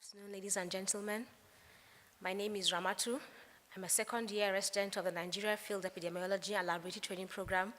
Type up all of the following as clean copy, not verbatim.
Afternoon, ladies and gentlemen. My name is Ramatu. I'm a second-year resident of the Nigeria Field Epidemiology and Laboratory Training Program,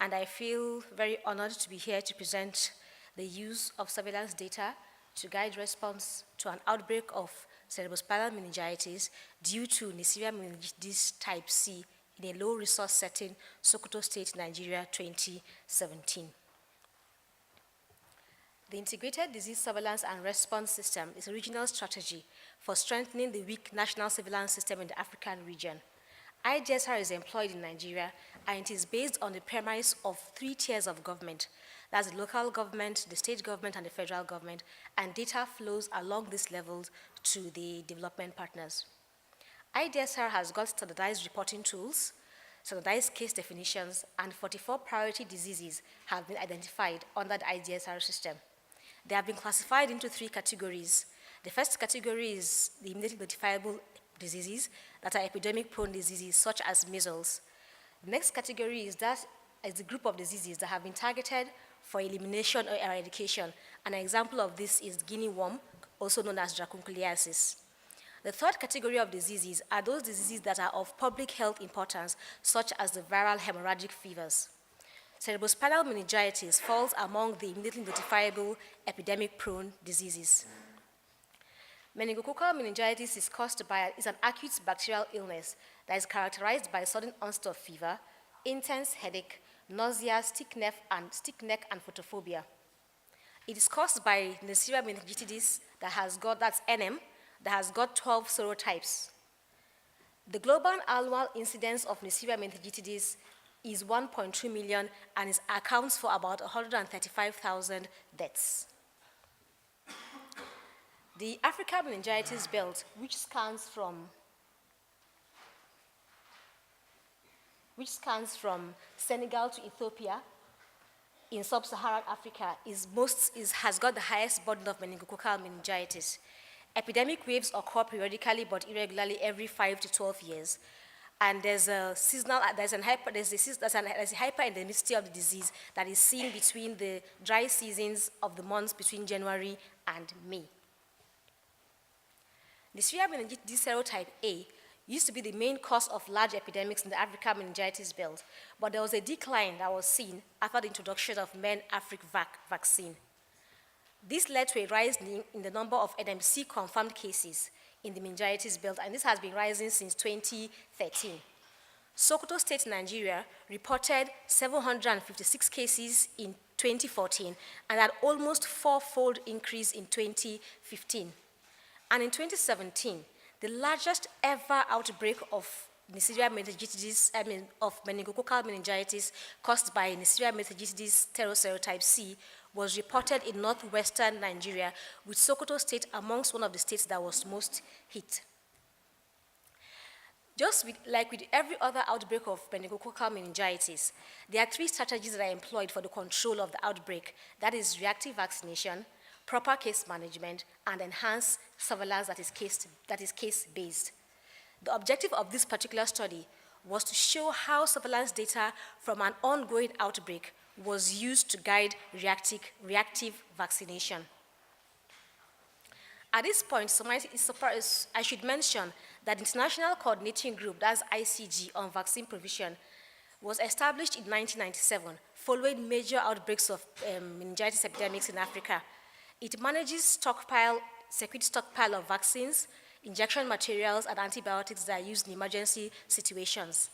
and I feel very honored to be here to present the use of surveillance data to guide response to an outbreak of cerebrospinal meningitis due to Neisseria meningitis type C in a low-resource setting, Sokoto State, Nigeria, 2017. The Integrated Disease Surveillance and Response System is a regional strategy for strengthening the weak national surveillance system in the African region. IDSR is employed in Nigeria, and it is based on the premise of 3 tiers of government. That's the local government, the state government, and the federal government, and data flows along these levels to the development partners. IDSR has got standardized reporting tools, standardized case definitions, and 44 priority diseases have been identified under the IDSR system. They have been classified into 3 categories. The first category is the immediately notifiable diseases that are epidemic-prone diseases, such as measles. The next category is a group of diseases that have been targeted for elimination or eradication. An example of this is guinea worm, also known as dracunculiasis. The third category of diseases are those diseases that are of public health importance, such as the viral hemorrhagic fevers. Cerebrospinal meningitis falls among the immediately notifiable epidemic-prone diseases. Meningococcal meningitis is an acute bacterial illness that is characterized by sudden onset of fever, intense headache, nausea, stiff neck, and photophobia. It is caused by Neisseria meningitis that's NM, that has got 12 serotypes. The global annual incidence of Neisseria meningitis is 1.2 million and it accounts for about 135,000 deaths. The Africa meningitis belt, which scans from Senegal to Ethiopia in sub-Saharan Africa, has got the highest burden of meningococcal meningitis. Epidemic waves occur periodically but irregularly every 5 to 12 years. And there's a hyperendemicity of the disease that is seen between the dry seasons of the months between January and May. Neisseria meningitis serotype A used to be the main cause of large epidemics in the Africa meningitis belt, but there was a decline that was seen after the introduction of Men-Afric-Vac vaccine. This led to a rise in the number of NMC-confirmed cases in the meningitis belt, and this has been rising since 2013. Sokoto State, Nigeria, reported 756 cases in 2014 and an almost 4-fold increase in 2015. And in 2017, the largest ever outbreak of Neisseria meningitis, of meningococcal meningitis caused by Neisseria meningitis serotype C was reported in northwestern Nigeria, with Sokoto State amongst one of the states that was most hit. Like with every other outbreak of meningococcal meningitis, there are 3 strategies that are employed for the control of the outbreak. That is reactive vaccination, proper case management, and enhanced surveillance that is case-based. The objective of this particular study was to show how surveillance data from an ongoing outbreak was used to guide reactive vaccination. At this point, I should mention that the International Coordinating Group, that's ICG, on vaccine provision was established in 1997 following major outbreaks of meningitis epidemics in Africa. It manages security stockpile of vaccines, injection materials, and antibiotics that are used in emergency situations.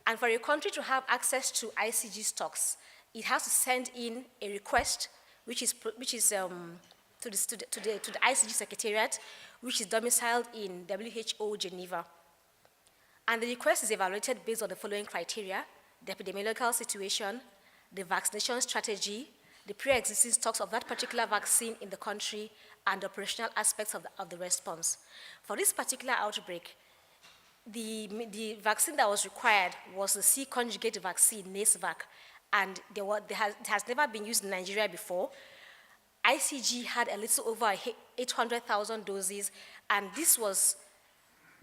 And for a country to have access to ICG stocks, it has to send in a request, which is to the ICG Secretariat, which is domiciled in WHO Geneva. And the request is evaluated based on the following criteria: the epidemiological situation, the vaccination strategy, the pre-existing stocks of that particular vaccine in the country, and the operational aspects of the response. For this particular outbreak, the vaccine that was required was the C-conjugate vaccine, NACEVAC, and it has never been used in Nigeria before. ICG had a little over 800,000 doses, and this was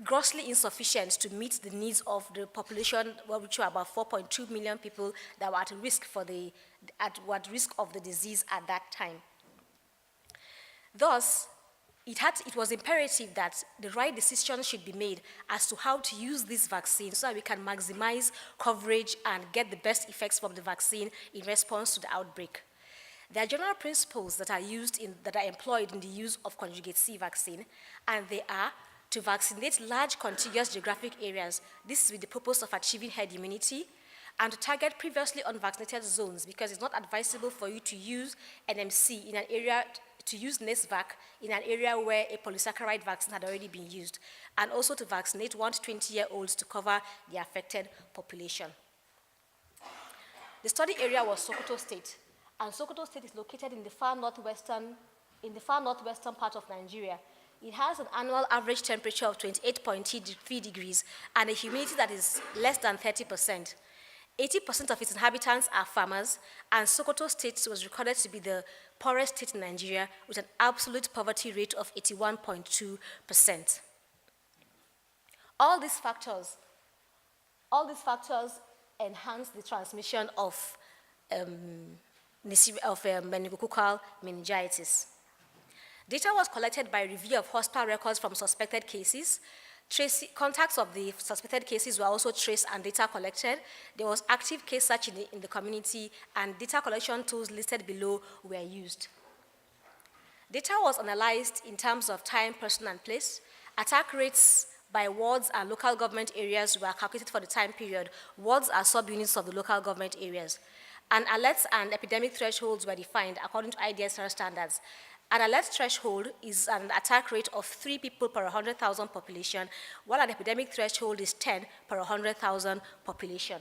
grossly insufficient to meet the needs of the population, which were about 4.2 million people that were at risk of the disease at that time. Thus, it was imperative that the right decision should be made as to how to use this vaccine so that we can maximize coverage and get the best effects from the vaccine in response to the outbreak. There are general principles that are employed in the use of conjugate C vaccine, and they are to vaccinate large contiguous geographic areas. This is with the purpose of achieving herd immunity, and to target previously unvaccinated zones, because it's not advisable for you to use NMC in an area, to use NESVAC in an area where a polysaccharide vaccine had already been used, and also to vaccinate 1 to 20-year-olds to cover the affected population. The study area was Sokoto State, and Sokoto State is located in the far northwestern part of Nigeria. It has an annual average temperature of 28.3 degrees and a humidity that is less than 30%. 80% of its inhabitants are farmers, and Sokoto State was recorded to be the poorest state in Nigeria with an absolute poverty rate of 81.2%. All these factors enhance the transmission of meningococcal meningitis. Data was collected by review of hospital records from suspected cases. Contacts of the suspected cases were also traced and data collected. There was active case search in the community, and data collection tools listed below were used. Data was analyzed in terms of time, person, and place. Attack rates by wards and local government areas were calculated for the time period. Wards are subunits of the local government areas. And alerts and epidemic thresholds were defined according to IDSR standards. An alert threshold is an attack rate of 3 people per 100,000 population, while an epidemic threshold is 10 per 100,000 population.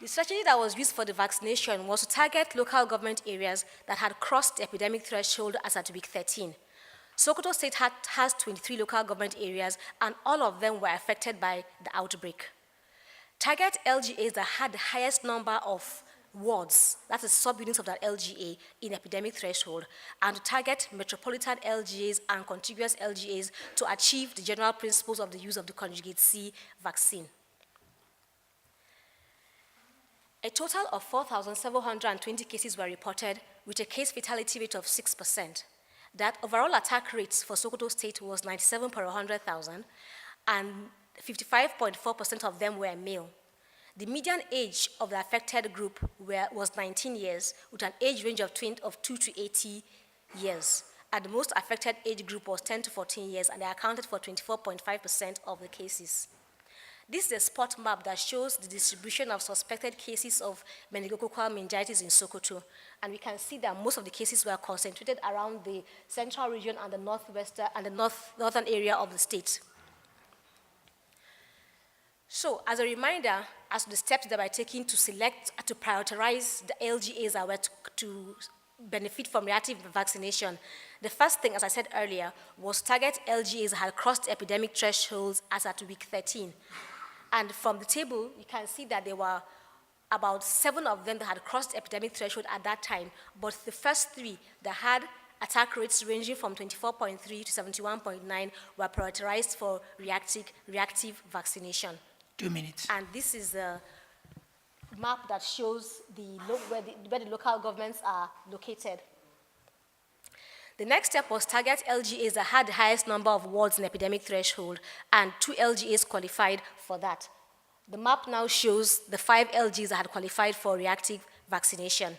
The strategy that was used for the vaccination was to target local government areas that had crossed the epidemic threshold as at week 13. Sokoto State has 23 local government areas, and all of them were affected by the outbreak. Target LGAs that had the highest number of wards, that is subunits of that LGA in epidemic threshold, and to target metropolitan LGAs and contiguous LGAs to achieve the general principles of the use of the conjugate C vaccine. A total of 4,720 cases were reported with a case fatality rate of 6%. That overall attack rates for Sokoto State was 97 per 100,000, and 55.4% of them were male. The median age of the affected group was 19 years, with an age range of 2 to 80 years. And the most affected age group was 10 to 14 years, and they accounted for 24.5% of the cases. This is a spot map that shows the distribution of suspected cases of meningococcal meningitis in Sokoto. And we can see that most of the cases were concentrated around the central region and the northwestern and the northern area of the state. So, as a reminder, as to the steps that were taken to prioritize the LGAs that were to benefit from reactive vaccination, the first thing, as I said earlier, was target LGAs that had crossed epidemic thresholds as at week 13. And from the table, you can see that there were about 7 of them that had crossed epidemic threshold at that time, but the first 3 that had attack rates ranging from 24.3 to 71.9 were prioritized for reactive vaccination. 2 minutes. And this is a map that shows where the local governments are located. The next step was target LGAs that had the highest number of wards in epidemic threshold, and 2 LGAs qualified for that. The map now shows the 5 LGAs that had qualified for reactive vaccination.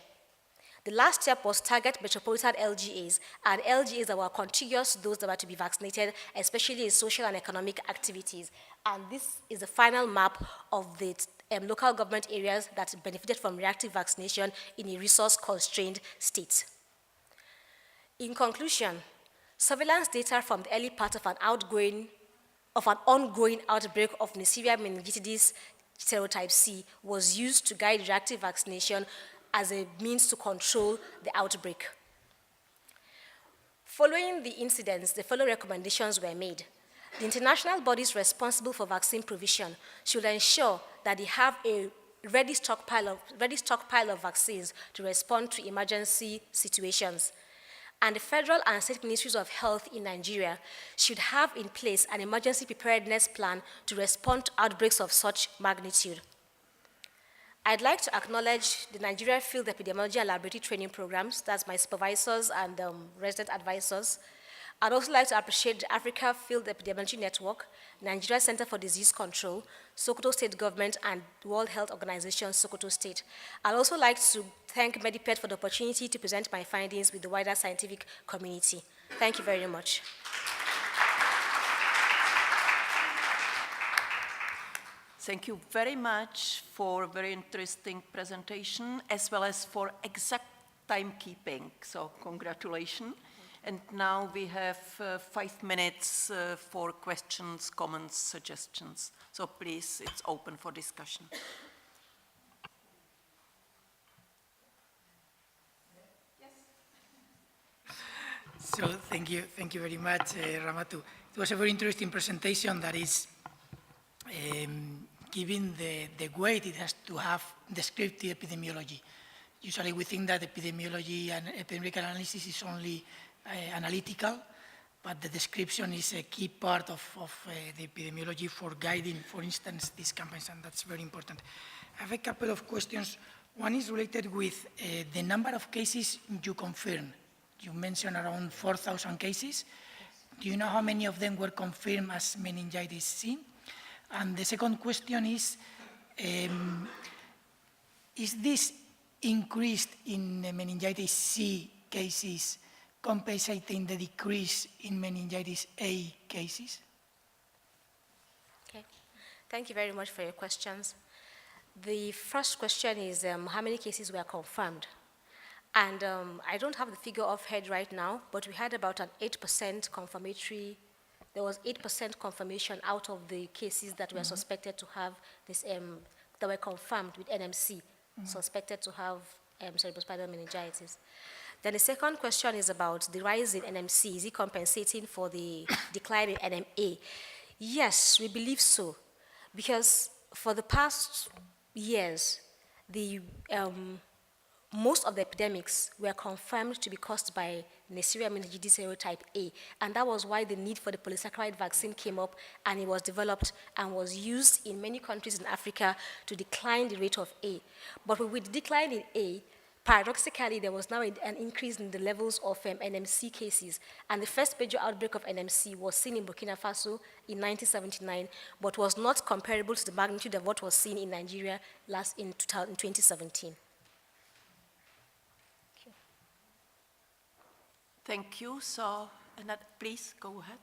The last step was target metropolitan LGAs, and LGAs that were contiguous to those that were to be vaccinated, especially in social and economic activities. And this is the final map of the local government areas that benefited from reactive vaccination in a resource-constrained state. In conclusion, surveillance data from the early part of an ongoing outbreak of Neisseria meningitidis serotype C was used to guide reactive vaccination as a means to control the outbreak. Following the incidents, the following recommendations were made. The international bodies responsible for vaccine provision should ensure that they have a ready stockpile of vaccines to respond to emergency situations. And the federal and state ministries of health in Nigeria should have in place an emergency preparedness plan to respond to outbreaks of such magnitude. I'd like to acknowledge the Nigeria Field Epidemiology and Laboratory Training Programs, that's my supervisors and resident advisors. I'd also like to appreciate the Africa Field Epidemiology Network, Nigeria Center for Disease Control, Sokoto State Government, and World Health Organization, Sokoto State. I'd also like to thank MediPIET for the opportunity to present my findings with the wider scientific community. Thank you very much. Thank you very much for a very interesting presentation, as well as for exact timekeeping. So congratulations. And now we have 5 minutes for questions, comments, suggestions. So please, it's open for discussion. So thank you very much, Ramatu. It was a very interesting presentation that is given the weight it has to have descriptive epidemiology. Usually we think that epidemiology and epidemiological analysis is only analytical, but the description is a key part of the epidemiology for guiding, for instance, these campaigns, and that's very important. I have a couple of questions. One is related with the number of cases you confirmed. You mentioned around 4,000 cases. Do you know how many of them were confirmed as meningitis C? And the second question is this increase in meningitis C cases compensating the decrease in meningitis A cases? Okay, thank you very much for your questions. The first question is how many cases were confirmed? And I don't have the figure off head right now, but we had about an 8% confirmatory. There was 8% confirmation out of the cases that were suspected to have this, that were confirmed with NMC, suspected to have cerebrospinal meningitis. Then the second question is about the rise in NMC. Is it compensating for the decline in NMA? Yes, we believe so, because for the past years, most of the epidemics were confirmed to be caused by Neisseria meningitis serotype A, and that was why the need for the polysaccharide vaccine came up, and it was developed and was used in many countries in Africa to decline the rate of A. But with the decline in A, paradoxically, there was now an increase in the levels of NMC cases, and the first major outbreak of NMC was seen in Burkina Faso in 1979, but was not comparable to the magnitude of what was seen in Nigeria in 2017. Thank you. So, please go ahead.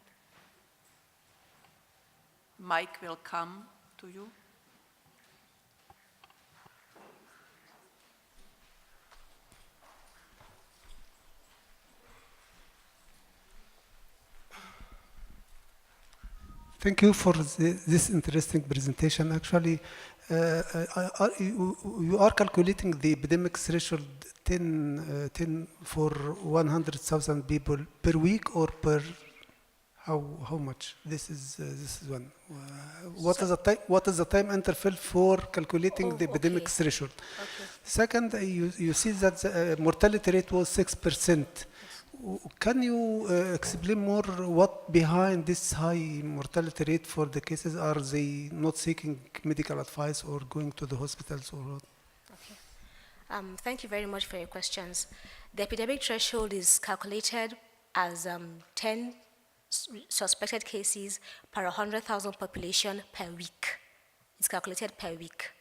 Mike will come to you. Thank you for this interesting presentation. Actually, you are calculating the epidemic threshold 10 for 100,000 people per week, or per how much? This is one. What is the time interval for calculating the epidemic threshold? Okay. Second, you see that the mortality rate was 6%. Can you explain more what behind this high mortality rate for the cases? Are they not seeking medical advice or going to the hospitals or what? Okay. Thank you very much for your questions. The epidemic threshold is calculated as 10 suspected cases per 100,000 population per week. It's calculated per week.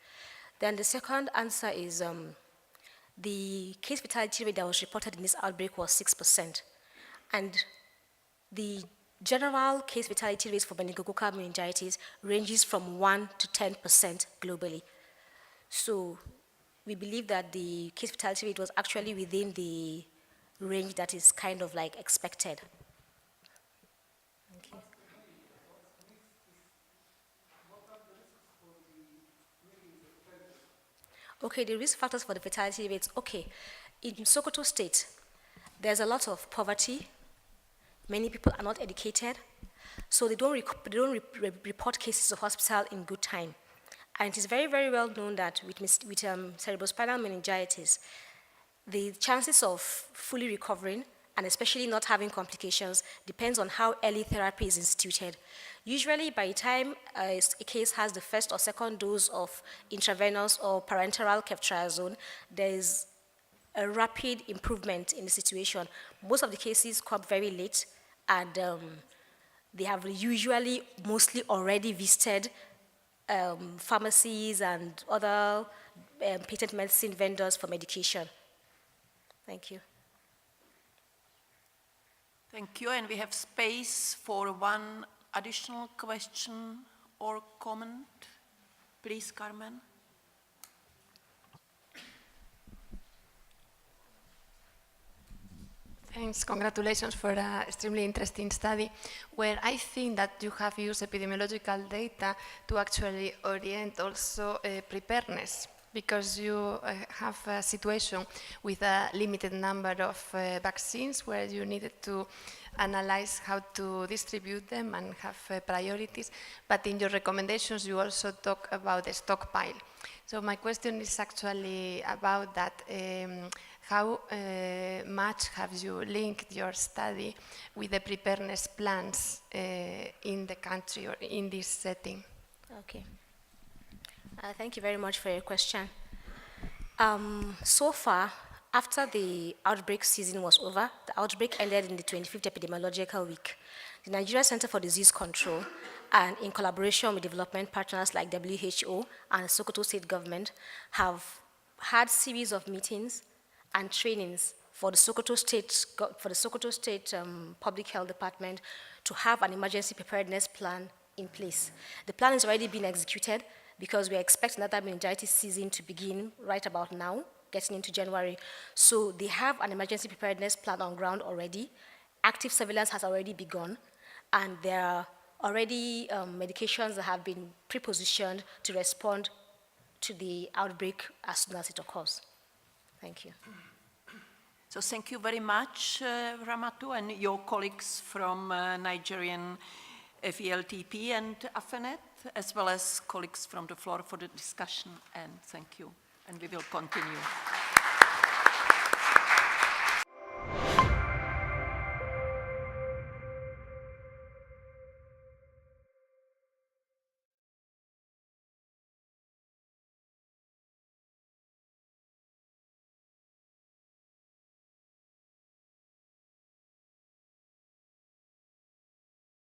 Then the second answer is the case fatality rate that was reported in this outbreak was 6%. And the general case fatality rate for meningococcal meningitis ranges from 1 to 10% globally. So we believe that the case fatality rate was actually within the range that is kind of like expected. Okay. Okay, the risk factors for the fatality rates. Okay, in Sokoto State, there's a lot of poverty. Many people are not educated, so they don't report cases to hospital in good time. And it is very, very well known that with cerebrospinal meningitis, the chances of fully recovering and especially not having complications, depends on how early therapy is instituted. Usually, by the time a case has the first or second dose of intravenous or parenteral ceftriaxone, there is a rapid improvement in the situation. Most of the cases come very late, and they have usually mostly already visited pharmacies and other patent medicine vendors for medication. Thank you. Thank you, and we have space for one additional question or comment. Please, Carmen. Thanks. Congratulations for an extremely interesting study where I think that you have used epidemiological data to actually orient also preparedness, because you have a situation with a limited number of vaccines where you needed to analyze how to distribute them and have priorities. But in your recommendations, you also talk about the stockpile. So my question is actually about that. How much have you linked your study with the preparedness plans in the country or in this setting? Okay. Thank you very much for your question. So far, after the outbreak season was over, the outbreak ended in the 25th epidemiological week. The Nigeria Center for Disease Control, and in collaboration with development partners like WHO and the Sokoto State Government, have had series of meetings and trainings for the Sokoto State Public Health Department to have an emergency preparedness plan in place. The plan has already been executed because we expect another meningitis season to begin right about now, getting into January. So they have an emergency preparedness plan on ground already. Active surveillance has already begun, and there are already medications that have been pre-positioned to respond to the outbreak as soon as it occurs. Thank you. So thank you very much, Ramatu, and your colleagues from Nigerian VLTP and AFENET, as well as colleagues from the floor for the discussion, and thank you, and we will continue.